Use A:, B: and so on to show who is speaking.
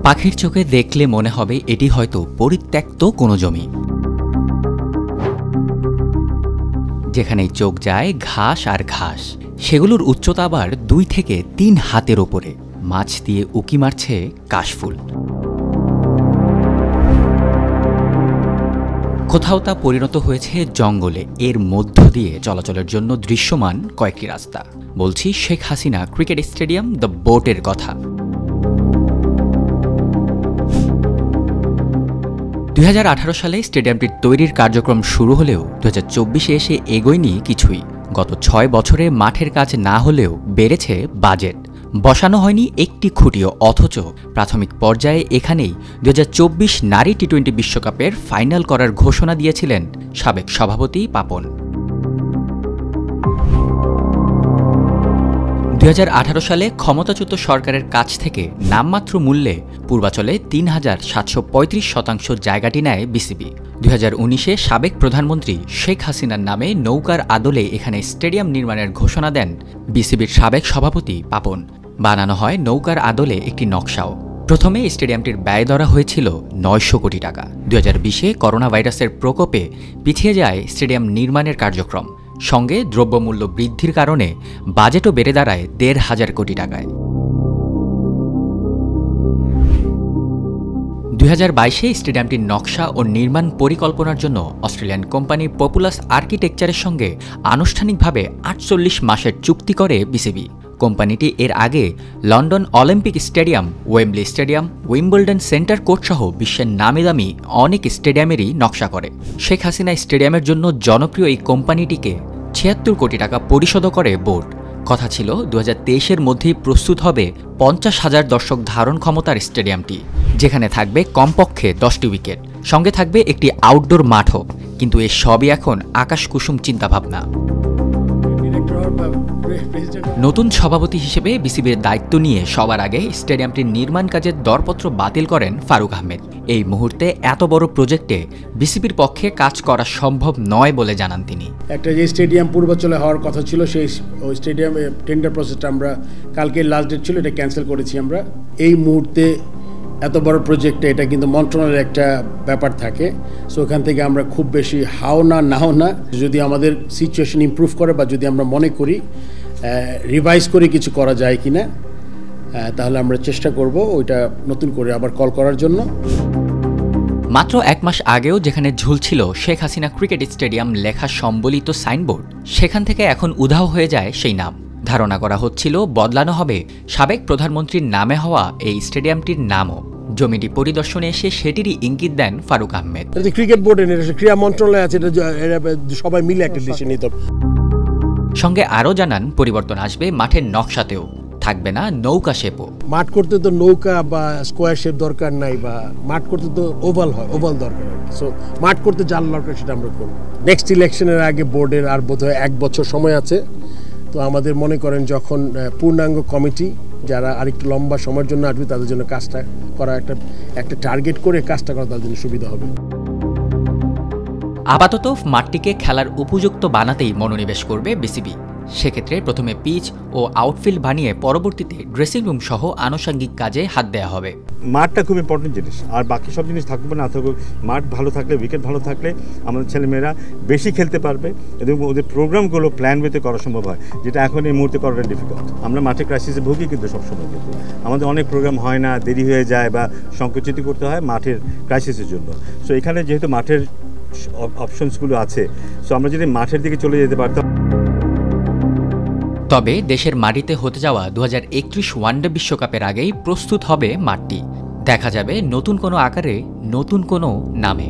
A: পাখির চোখে দেখলে মনে হবে এটি হয়তো পরিত্যক্ত কোনো জমি, যেখানেই চোখ যায় ঘাস আর ঘাস। সেগুলোর উচ্চতা আবার 2 থেকে 3 হাতের ওপরে। মাছ দিয়ে উকি মারছে কাশফুল। কোথাও তা পরিণত হয়েছে জঙ্গলে। এর মধ্য দিয়ে চলাচলের জন্য দৃশ্যমান কয়েকটি রাস্তা। বলছি Sheikh Hasina cricket stadium the বোটের কথা। 2018 সালে স্টেডিয়ামটির তৈরির কার্যক্রম শুরু হলেও 2024-এ এসে এগোয়নি কিছুই। গত 6 বছরে মাঠের কাজ না হলেও বেড়েছে বাজেট। বসানো হয়নি একটি খুঁটিও, অথচ প্রাথমিক পর্যায়ে এখানেই 2024 নারী টি-20 বিশ্বকাপের ফাইনাল করার ঘোষণা দিয়েছিলেন সাবেক সভাপতি পাপন। 2018 সালে ক্ষমতাচ্যুত সরকারের কাছ থেকে নামমাত্র মূল্যে পূর্বাচলে 3,735 জায়গাটি নেয় বিসিবি। 2019-এ সাবেক প্রধানমন্ত্রী শেখ হাসিনার নামে নৌকার আদলে এখানে স্টেডিয়াম নির্মাণের ঘোষণা দেন বিসিবির সাবেক সভাপতি পাপন। বানানো হয় নৌকার আদলে একটি নকশাও। প্রথমে স্টেডিয়ামটির ব্যয় ধরা হয়েছিল 900 কোটি টাকা। 2020-এ করোনা ভাইরাসের প্রকোপে পিছিয়ে যায় স্টেডিয়াম নির্মাণের কার্যক্রম। সঙ্গে দ্রব্যমূল্য বৃদ্ধির কারণে বাজেটও বেড়ে দাঁড়ায় 1,500 কোটি টাকায়। 2022-এ স্টেডিয়ামটির নকশা ও নির্মাণ পরিকল্পনার জন্য অস্ট্রেলিয়ান কোম্পানি পপুলাস আর্কিটেকচারের সঙ্গে আনুষ্ঠানিকভাবে 48 মাসের চুক্তি করে বিসিবি। কোম্পানিটি এর আগে London Olympic stadium, Wembley stadium, Wimbledon centre court সহ বিশ্বের নামিদামি অনেক স্টেডিয়ামেরই নকশা করে। শেখ হাসিনা স্টেডিয়ামের জন্য জনপ্রিয় এই কোম্পানিটিকে 76 কোটি টাকা পরিশোধ করে বোর্ড। কথা ছিল 2023-এর মধ্যেই প্রস্তুত হবে 50,000 দর্শক ধারণ ক্ষমতার স্টেডিয়ামটি, যেখানে থাকবে কমপক্ষে 10টি উইকেট, সঙ্গে থাকবে একটি আউটডোর মাঠও। কিন্তু এ সবই এখন আকাশকুসুম চিন্তাভাবনা। নতুন সভাপতি হিসেবে বিসিবির দায়িত্ব নিয়ে সবার আগে স্টেডিয়ামটির নির্মাণ কাজের দরপত্র বাতিল করেন ফারুক আহমেদ। এই মুহূর্তে এত বড় প্রজেক্টে বিসিবির পক্ষে কাজ করা সম্ভব নয় বলে জানান তিনি।
B: একটা যে স্টেডিয়াম পূর্বাচলে হওয়ার কথা ছিল, সেই স্টেডিয়ামে টেন্ডার প্রসেসটা আমরা কালকে লাস্ট ডেট ছিল, এটা ক্যান্সেল করেছি আমরা। এই মুহূর্তে এত বড় প্রজেক্টে এটা কিন্তু মন্ত্রণালয়ের একটা ব্যাপার থাকে, সো ওখান থেকে আমরা খুব বেশি হাও না নাও না, যদি আমাদের সিচুয়েশন ইমপ্রুভ করে বা যদি আমরা মনে করি রিভাইজ করে কিছু করা যায় কিনা, তাহলে আমরা চেষ্টা করব ওইটা নতুন করে আবার কল করার জন্য।
A: মাত্র 1 মাস আগেও যেখানে ঝুলছিল শেখ হাসিনা ক্রিকেট স্টেডিয়াম লেখা সম্বলিত সাইনবোর্ড, সেখান থেকে এখন উধাও হয়ে যায় সেই নাম। ধারণা করা হচ্ছিল বদলানো হবে সাবেক প্রধানমন্ত্রীর নামে হওয়া এই স্টেডিয়ামটির নামও। জমিটি পরিদর্শনে এসে সেটিরই ইঙ্গিত দেন ফারুক আহমেদ।
B: ক্রিকেট বোর্ডের ক্রীড়া মন্ত্রণালয় আছে, সবাই মিলে একটা ডিসিশন নিতে।
A: সঙ্গে আরও জানান পরিবর্তন আসবে মাঠের নকশাতেও, থাকবে না নৌকা শেপও।
B: মাঠ করতে তো নৌকা বা স্কোয়ার শেপ দরকার নাই, বা মাঠ করতে তো ওভাল হয়, ওভাল দরকার। সো মাঠ করতে জাল দরকার, সেটা আমরা করব। নেক্সট ইলেকশনের আগে বোর্ডের আর বোধহয় 1 বছর সময় আছে। তো আমাদের মনে করেন যখন পূর্ণাঙ্গ কমিটি যারা আরেকটু লম্বা সময়ের জন্য আসবে, তাদের জন্য কাজটা করা একটা টার্গেট করে কাজটা করা তাদের জন্য সুবিধা হবে।
A: আপাতত মাঠটিকে খেলার উপযুক্ত বানাতেই মনোনিবেশ করবে বিসিবি। সেক্ষেত্রে প্রথমে পিচ ও আউটফিল্ড বানিয়ে পরবর্তীতে ড্রেসিং রুম সহ আনুষঙ্গিক কাজে হাত দেওয়া হবে।
C: মাঠটা খুব ইম্পর্টেন্ট জিনিস, আর বাকি সব জিনিস থাকবে না থাকুক। মাঠ ভালো থাকলে, উইকেট ভালো থাকলে আমাদের ছেলেমেয়েরা বেশি খেলতে পারবে এবং ওদের প্রোগ্রামগুলো প্ল্যান ওয়েতে করা সম্ভব হয়, যেটা এখন এই মুহূর্তে করাটা ডিফিকাল্ট। আমরা মাঠে ক্রাইসিসে ভুগি, কিন্তু সবসময় কিন্তু আমাদের অনেক প্রোগ্রাম হয় না, দেরি হয়ে যায় বা সংকুচিত করতে হয় মাঠের ক্রাইসিসের জন্য। সো এখানে যেহেতু মাঠের অপশনসগুলো আছে, সো আমরা যদি মাঠের দিকে চলে যেতে পারতাম।
A: তবে দেশের মাটিতে হতে যাওয়া 2031 ওয়ানডে বিশ্বকাপের আগেই প্রস্তুত হবে মাঠটি। দেখা যাবে নতুন কোনো আকারে, নতুন কোনো নামে।